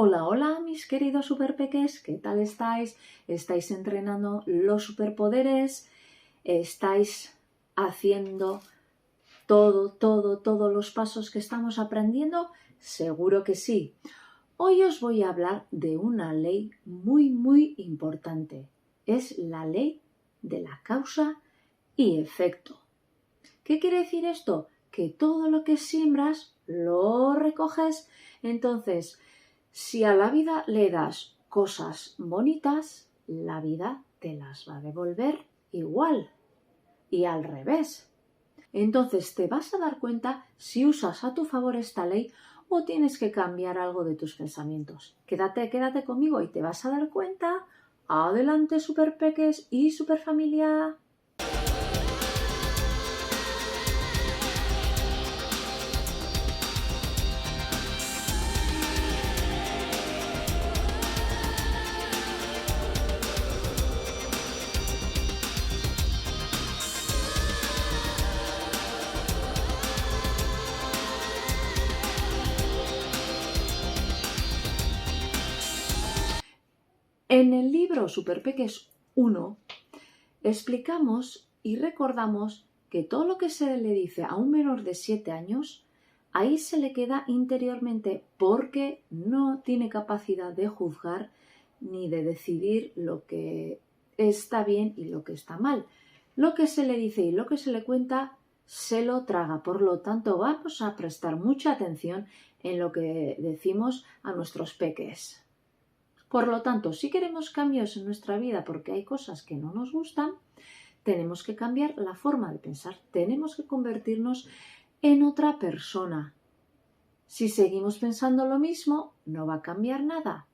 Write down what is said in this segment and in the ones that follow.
Hola, hola, mis queridos superpeques, ¿qué tal estáis? ¿Estáis entrenando los superpoderes? ¿Estáis haciendo todos los pasos que estamos aprendiendo? Seguro que sí. Hoy os voy a hablar de una ley muy importante. Es la ley de la causa y efecto. ¿Qué quiere decir esto? Que todo lo que siembras lo recoges. Entonces, si a la vida le das cosas bonitas, la vida te las va a devolver igual y al revés. Entonces te vas a dar cuenta si usas a tu favor esta ley o tienes que cambiar algo de tus pensamientos. Quédate conmigo y te vas a dar cuenta. Adelante, superpeques y superfamilia. En el libro Superpeques 1 explicamos y recordamos que todo lo que se le dice a un menor de 7 años, ahí se le queda interiormente porque no tiene capacidad de juzgar ni de decidir lo que está bien y lo que está mal. Lo que se le dice y lo que se le cuenta se lo traga. Por lo tanto, vamos a prestar mucha atención en lo que decimos a nuestros peques. Por lo tanto, si queremos cambios en nuestra vida porque hay cosas que no nos gustan, tenemos que cambiar la forma de pensar, tenemos que convertirnos en otra persona. Si seguimos pensando lo mismo, no va a cambiar nada.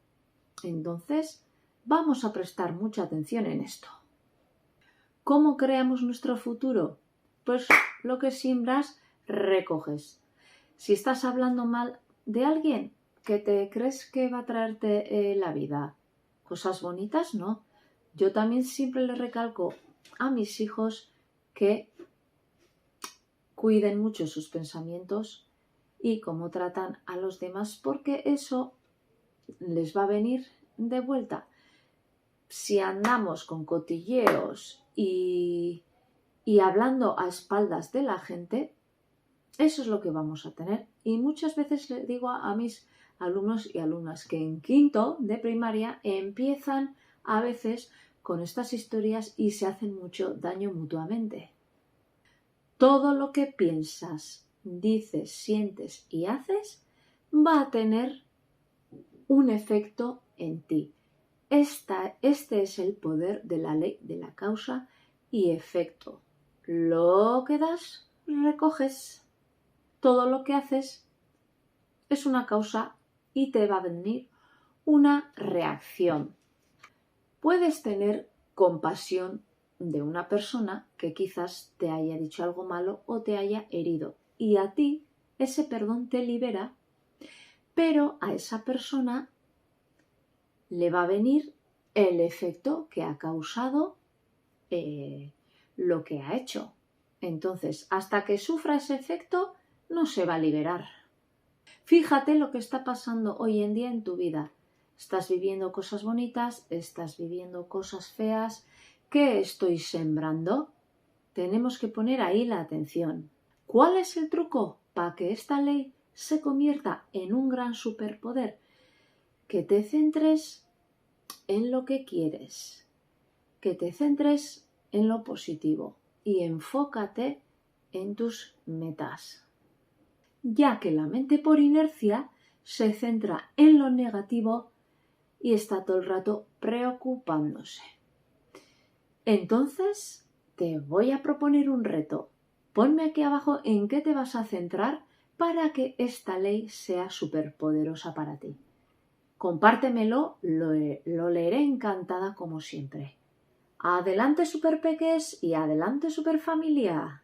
Entonces, vamos a prestar mucha atención en esto. ¿Cómo creamos nuestro futuro? Pues lo que siembras, recoges. Si estás hablando mal de alguien, ¿qué te crees que va a traerte la vida? ¿Cosas bonitas? No. Yo también siempre le recalco a mis hijos que cuiden mucho sus pensamientos y cómo tratan a los demás, porque eso les va a venir de vuelta. Si andamos con cotilleos y hablando a espaldas de la gente, eso es lo que vamos a tener. Y muchas veces le digo a mis alumnos y alumnas que en quinto de primaria empiezan a veces con estas historias y se hacen mucho daño mutuamente. Todo lo que piensas, dices, sientes y haces va a tener un efecto en ti. Este es el poder de la ley de la causa y efecto. Lo que das, recoges. Todo lo que haces es una causa y te va a venir una reacción. Puedes tener compasión de una persona que quizás te haya dicho algo malo o te haya herido y a ti ese perdón te libera, pero a esa persona le va a venir el efecto que ha causado lo que ha hecho. Entonces, hasta que sufra ese efecto, no se va a liberar. Fíjate lo que está pasando hoy en día en tu vida. Estás viviendo cosas bonitas, estás viviendo cosas feas. ¿Qué estoy sembrando? Tenemos que poner ahí la atención. ¿Cuál es el truco para que esta ley se convierta en un gran superpoder? Que te centres en lo que quieres, que te centres en lo positivo y enfócate en tus metas, ya que la mente por inercia se centra en lo negativo y está todo el rato preocupándose. Entonces, te voy a proponer un reto. Ponme aquí abajo en qué te vas a centrar para que esta ley sea superpoderosa para ti. Compártemelo, lo leeré encantada como siempre. Adelante, superpeques, y adelante, superfamilia.